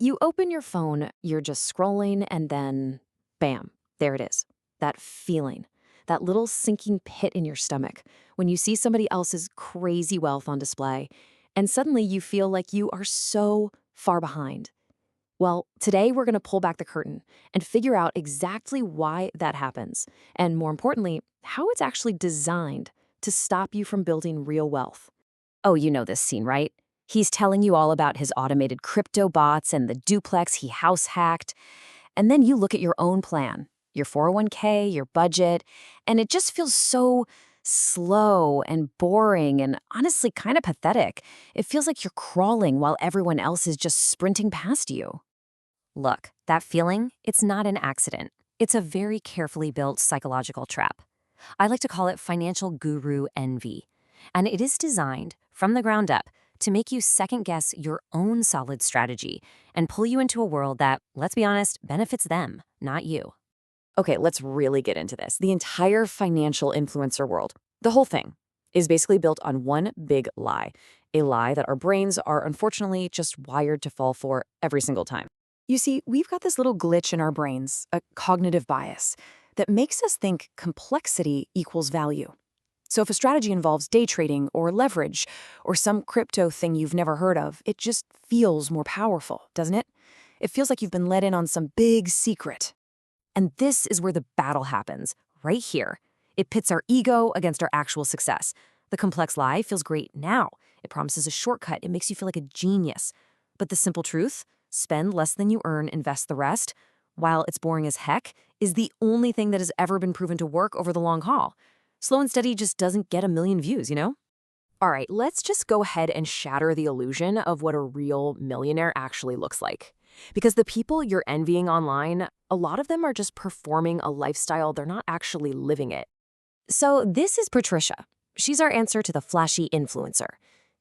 You open your phone, you're just scrolling, and then bam, there it is. That feeling, that little sinking pit in your stomach when you see somebody else's crazy wealth on display, and suddenly you feel like you are so far behind. Well, today we're going to pull back the curtain and figure out exactly why that happens, and more importantly, how it's actually designed to stop you from building real wealth. Oh, you know this scene, right? He's telling you all about his automated crypto bots and the duplex he house hacked. And then you look at your own plan, your 401k, your budget, and it just feels so slow and boring and honestly kind of pathetic. It feels like you're crawling while everyone else is just sprinting past you. Look, that feeling, it's not an accident. It's a very carefully built psychological trap. I like to call it financial guru envy. And it is designed, from the ground up, to make you second-guess your own solid strategy and pull you into a world that, let's be honest, benefits them, not you. Okay, let's really get into this. The entire financial influencer world, the whole thing, is basically built on one big lie. A lie that our brains are unfortunately just wired to fall for every single time. You see, we've got this little glitch in our brains, a cognitive bias, that makes us think complexity equals value. So if a strategy involves day trading or leverage or some crypto thing you've never heard of, it just feels more powerful, doesn't it? It feels like you've been let in on some big secret. And this is where the battle happens, right here. It pits our ego against our actual success. The complex lie feels great now. It promises a shortcut. It makes you feel like a genius. But the simple truth, spend less than you earn, invest the rest, while it's boring as heck, is the only thing that has ever been proven to work over the long haul. Slow and steady just doesn't get a million views, you know? All right, let's just go ahead and shatter the illusion of what a real millionaire actually looks like. Because the people you're envying online, a lot of them are just performing a lifestyle, they're not actually living it. So this is Patricia. She's our answer to the flashy influencer.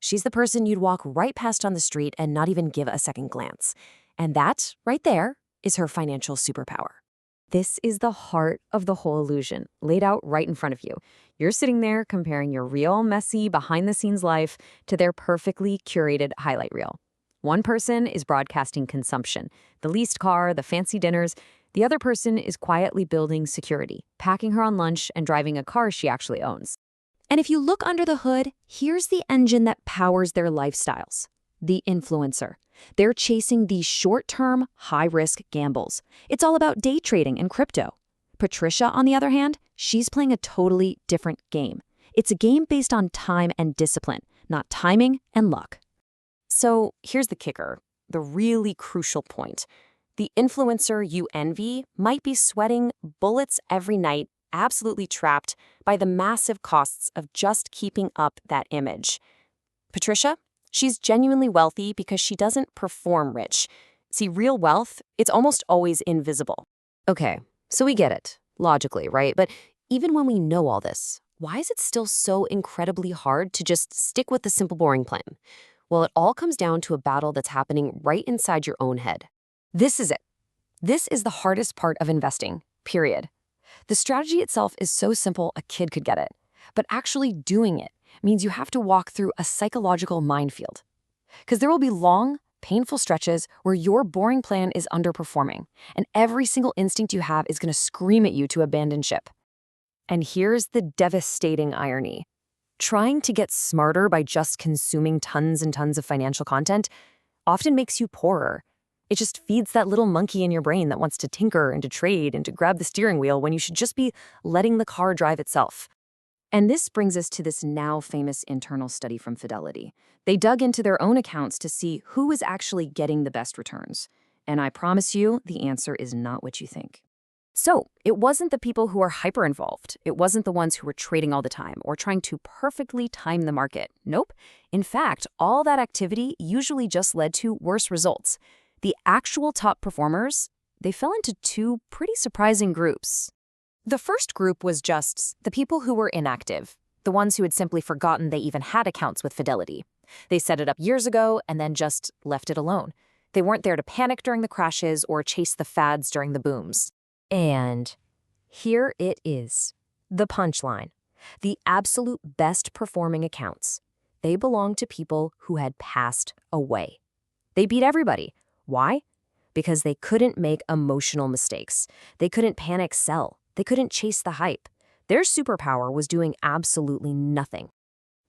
She's the person you'd walk right past on the street and not even give a second glance. And that, right there, is her financial superpower. This is the heart of the whole illusion, laid out right in front of you. You're sitting there comparing your real, messy, behind-the-scenes life to their perfectly curated highlight reel. One person is broadcasting consumption, the leased car, the fancy dinners. The other person is quietly building security, packing her on lunch and driving a car she actually owns. And if you look under the hood, here's the engine that powers their lifestyles: the influencer. They're chasing these short-term, high-risk gambles. It's all about day trading and crypto. Patricia, on the other hand, she's playing a totally different game. It's a game based on time and discipline, not timing and luck. So here's the kicker, the really crucial point. The influencer you envy might be sweating bullets every night, absolutely trapped by the massive costs of just keeping up that image. Patricia? She's genuinely wealthy because she doesn't perform rich. See, real wealth, it's almost always invisible. Okay, so we get it, logically, right? But even when we know all this, why is it still so incredibly hard to just stick with the simple, boring plan? Well, it all comes down to a battle that's happening right inside your own head. This is it. This is the hardest part of investing, period. The strategy itself is so simple a kid could get it, but actually doing it means you have to walk through a psychological minefield. Because there will be long, painful stretches where your boring plan is underperforming, and every single instinct you have is going to scream at you to abandon ship. And here's the devastating irony. Trying to get smarter by just consuming tons and tons of financial content often makes you poorer. It just feeds that little monkey in your brain that wants to tinker and to trade and to grab the steering wheel when you should just be letting the car drive itself. And this brings us to this now famous internal study from Fidelity. They dug into their own accounts to see who is actually getting the best returns. And I promise you, the answer is not what you think. So, it wasn't the people who are hyper-involved. It wasn't the ones who were trading all the time or trying to perfectly time the market. Nope. In fact, all that activity usually just led to worse results. The actual top performers, they fell into two pretty surprising groups. The first group was just the people who were inactive, the ones who had simply forgotten they even had accounts with Fidelity. They set it up years ago and then just left it alone. They weren't there to panic during the crashes or chase the fads during the booms. And here it is, the punchline. The absolute best performing accounts. They belong to people who had passed away. They beat everybody. Why? because they couldn't make emotional mistakes. They couldn't panic sell. They couldn't chase the hype. Their superpower was doing absolutely nothing.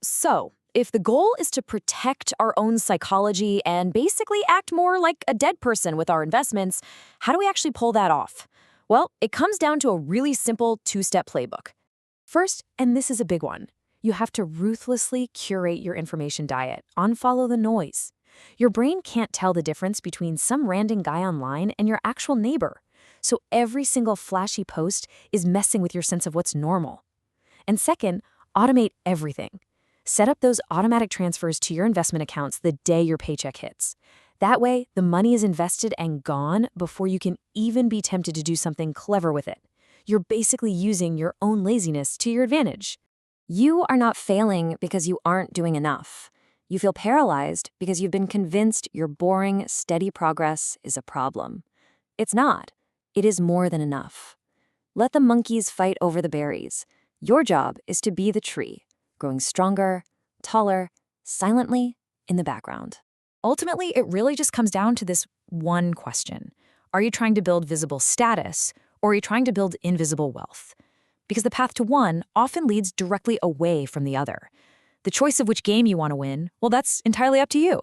So, if the goal is to protect our own psychology and basically act more like a dead person with our investments, how do we actually pull that off? Well, it comes down to a really simple two-step playbook. First, and this is a big one, you have to ruthlessly curate your information diet, unfollow the noise. Your brain can't tell the difference between some random guy online and your actual neighbor. So every single flashy post is messing with your sense of what's normal. And second, automate everything. Set up those automatic transfers to your investment accounts the day your paycheck hits. That way, the money is invested and gone before you can even be tempted to do something clever with it. You're basically using your own laziness to your advantage. You are not failing because you aren't doing enough. You feel paralyzed because you've been convinced your boring, steady progress is a problem. It's not. It is more than enough. Let the monkeys fight over the berries. Your job is to be the tree, growing stronger, taller, silently in the background. Ultimately, it really just comes down to this one question. Are you trying to build visible status, or are you trying to build invisible wealth? Because the path to one often leads directly away from the other. The choice of which game you want to win, well, that's entirely up to you.